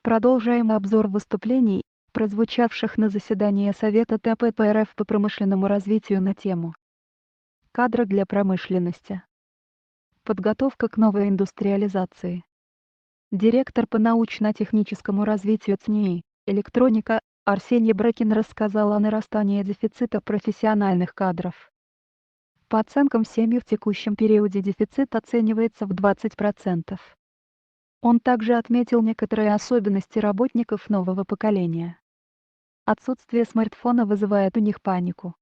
Продолжаем обзор выступлений, прозвучавших на заседании Совета ТПП РФ по промышленному развитию на тему «Кадры для промышленности. Подготовка к новой индустриализации». Директор по научно-техническому развитию ЦНИИ «Электроника» Арсений Брыкин рассказал о нарастании дефицита профессиональных кадров. По оценкам СЕМИ в текущем периоде дефицит оценивается в 20%. Он также отметил некоторые особенности работников нового поколения. Отсутствие смартфона вызывает у них панику.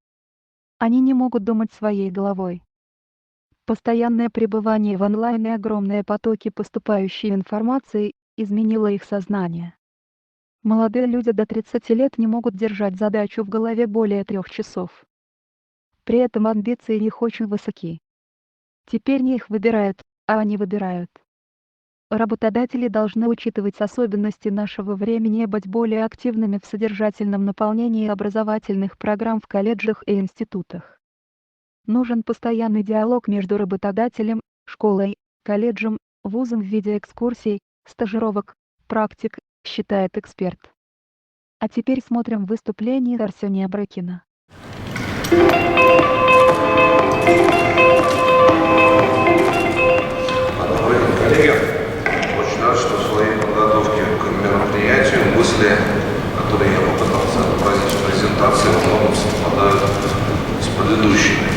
Они не могут думать своей головой. Постоянное пребывание в онлайне и огромные потоки поступающей информации изменило их сознание. Молодые люди до 30 лет не могут держать задачу в голове более 3 часов. При этом амбиции их очень высоки. Теперь не их выбирают, а они выбирают. Работодатели должны учитывать особенности нашего времени и быть более активными в содержательном наполнении образовательных программ в колледжах и институтах. Нужен постоянный диалог между работодателем, школой, колледжем, вузом в виде экскурсий, стажировок, практик, считает эксперт. А теперь смотрим выступление Арсения Брыкина. Добрый день, коллеги. Очень рад, что в своей подготовке к мероприятию мысли, которые я попытался отразить в презентации, во многом совпадают с предыдущими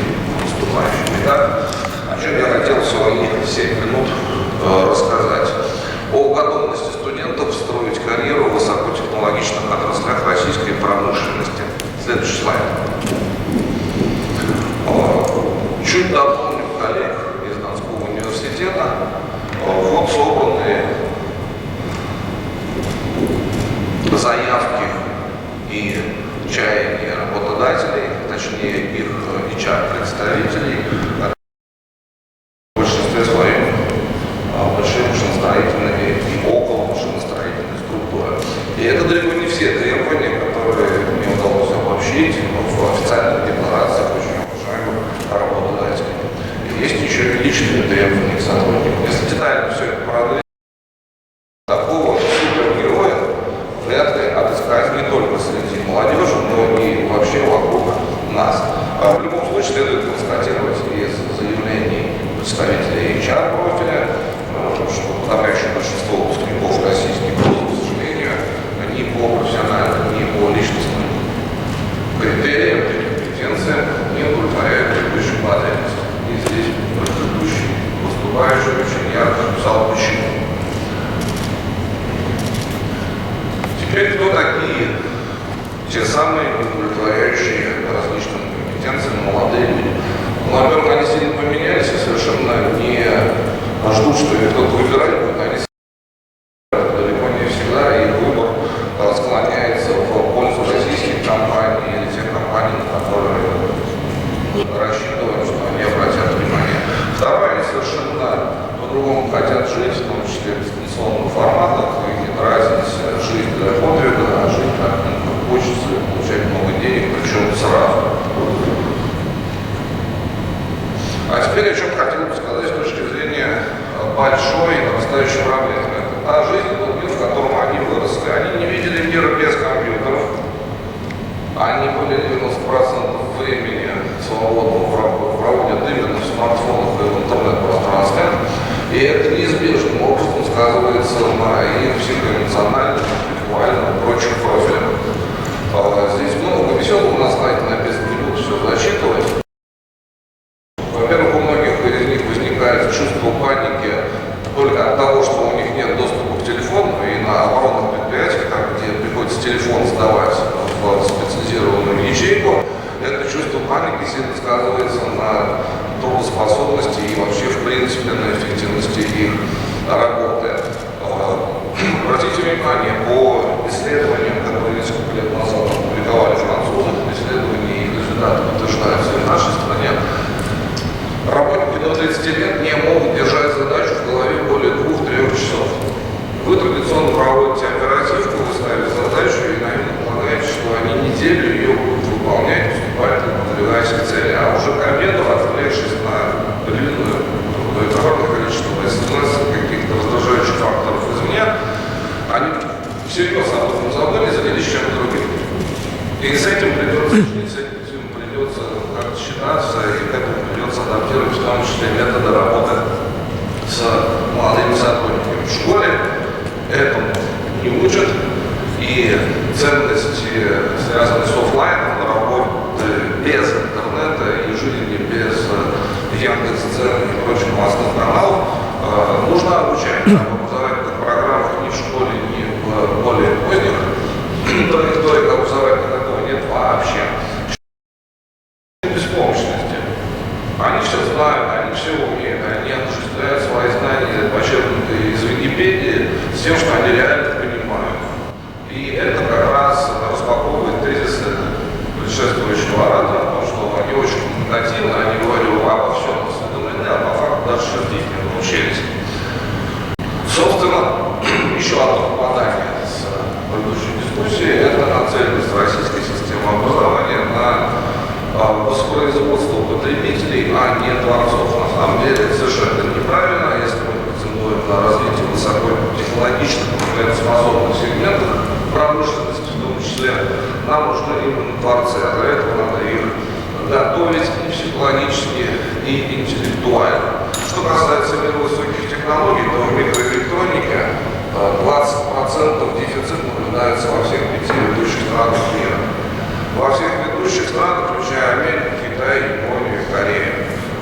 выступающими. Итак, о чем я хотел в свои 7 минут рассказать. О готовности студентов строить карьеру в высокотехнологичных отраслях российской промышленности. Следующий слайд. Чуть дополню коллег из Донского университета. Вот собраны заявки и чаяния работодателей, точнее их HR-представителей, в большинстве своем большие машиностроительные и около машиностроительные структуры. И это далеко не все требования, которые мне удалось обобщить в официальных декларациях очень уважаемых работодателей. И есть еще и личные требования к сотрудникам. Если детально все это продать, такого супергероя вряд ли отыскать не только среди молодежи, но и вообще вокруг нас. В любом случае следует констатировать из заявлений представителей HR-профиля, что подавляющее большинство выпускников российских вузов, к сожалению, ни по профессиональным, ни по личностным критериям и компетенциям не удовлетворяют текущую потребность. И здесь предыдущий выступающий очень ярко написал почему. Теперь кто такие те самые удовлетворяющие различным компетенциям молодые люди? Ну, во-первых, они сильно поменялись и совершенно не ждут, что их кто-то выбирать будет. Они далеко не всегда, и выбор склоняется в пользу российских компаний или тех компаний, на которые рассчитывают, что они обратят внимание. Второе, они совершенно по-другому хотят жить, в том числе в дистанционных форматах, и не тратить жизнь для подвига, а жить так, как хочется, получать много денег, причем сразу. А теперь о чем хотел бы сказать с точки зрения большой нарастающей проблемы. Это та жизнь, тот мир, в котором они выросли. Они не видели мира без компьютеров. Они были 90% времени свободного проводят именно в смартфонах и в интернет-пространстве. И это неизбежным образом сказывается на их психоэмоциональном, интеллектуальном и прочих профилях. Здесь много веселого на слайде написано, не буду все зачитывать. Во-первых, у многих из них возникает чувство паники только от того, что у них нет доступа к телефону, и на оборонных предприятиях, там, где приходится телефон сдавать в специализированную ячейку, это чувство паники сильно сказывается на трудоспособности и вообще, в принципе, на эффективности их работы. Обратите внимание, по исследованиям, которые несколько лет назад опубликовали французы, исследования и результаты подтверждаются и в нашей стране, работники до 30 лет не могут держать задачу в голове более 2-3 часов. Вы традиционно проводите оперативку, вы ставите задачу и наивно полагаете, что они неделю ее будут выполнять, поступательно продвигаясь к цели. А уже к обеду, отвлекшись на длинную методы работы с молодыми сотрудниками. В школе этому не учат, и ценности, связанные с офлайном, работы без интернета и жизни без Яндекс.Дзен и прочих новостных каналов, нужно обучать в образовательных программах ни в школе, ни в более поздних траекториях образовательных такого нет вообще. Беспомощности. Они все знают, они все умеют, они осуществляют свои знания, почерпнутые из Википедии, с тем, что они реально понимают. И это как раз распаковывает тезисы предшествующего оратора, потому что они очень коммуникативны, они говорили обо всем осведомлены, а по факту даже шерстить не научились. Собственно, еще одно попадание с предыдущей дискуссии – это нацеленность российской системы образования на воспроизводство потребителей, а не творцов. На самом деле это совершенно неправильно. Если мы претендуем на развитие высокотехнологичных, конкурентоспособных сегментов промышленности, в том числе, нам нужны именно творцы, а для этого надо их готовить и психологически, и интеллектуально. Что касается мира высоких технологий, то в микроэлектронике 20% дефицит наблюдается во всех 5 ведущих странах мира. Во всех ведущих странах, включая Америку, Китай, Японию, Корею.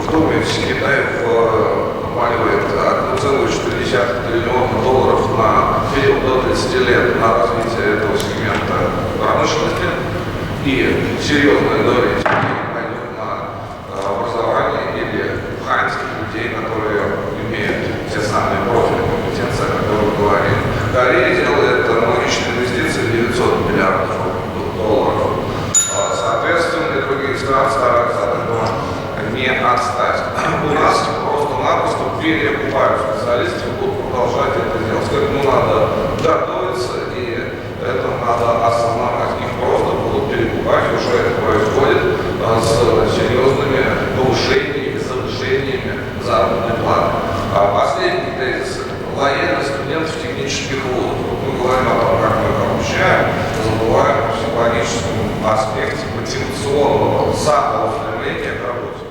Вдумайтесь, Китай вваливает 1,4 триллиона долларов на период до 30 лет на развитие этого сегмента промышленности, и серьезная доля денег пойдет на образование или ханьских людей, которые имеют те самые профили компетенции, о которых мы говорили. Корея делает аналогичные инвестиции 900 миллиардов долларов. Соответственно, и другие страны стараются от этого не отстать. У нас просто-напросто перекупают специалистов и будут продолжать это делать. К этому надо готовиться, и это надо осознавать. Их просто будут перекупать, уже это происходит с серьезными повышениями, завышениями заработной платы. Последний тезис – лояльность студентов технических вузов. Мы говорим о том, как мы их обучаем, забываем о психологическом аспекте мотивационного самого стремления к работе.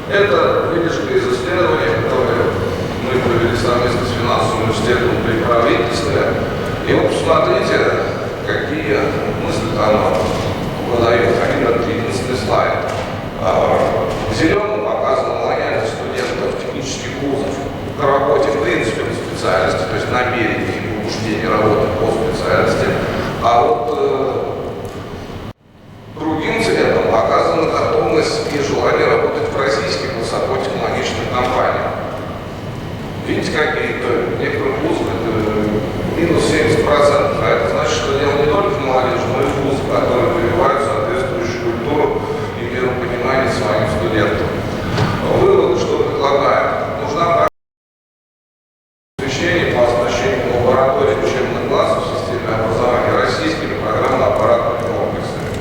Это выдержка из исследования, которое мы провели совместно с финансовым университетом при правительстве. И вот посмотрите, какие мысли там выдают. Они на 11 слайд. Зеленым показана лояльность студентов технических вузов к работе в принципе по специальности, то есть намерение и побуждение работать по специальности. А вот другим цветом показана готовность и желание работать в российских высокотехнологичных компаниях. Видите, какие-то некоторые вузы это минус 70%. А это значит, что дело не только в молодежи, но и в вузах, которые прививают соответствующую культуру и миропонимание своим студентам. Выводы, что предлагаем. Нужна освещение по оснащению лабораторий учебных классов в системе образования российскими программно-аппаратными комплексами.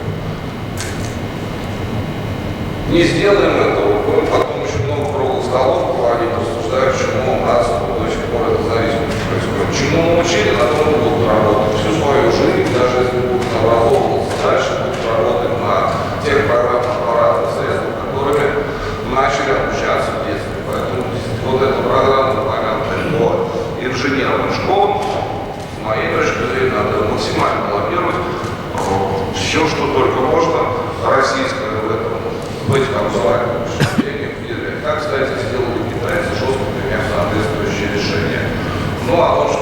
Не сделаем этого, будем потом еще много круглых столов проводить, рассуждая, чему у нас до сих пор эта зависимость происходит. Чему научили, на том и будут работать всю свою жизнь, даже если будут образовываться дальше, будут работать на тех программно-аппаратных средствах, которыми начали обучаться в детстве. Поэтому вот эта программа помянутая по инженерным школам, с моей точки зрения, надо максимально лоббировать все, что только можно, российское в этих образовательных учреждениях в мире. Как, кстати, сделали китайцы, жестко приняв соответствующие решения. Ну, а то, что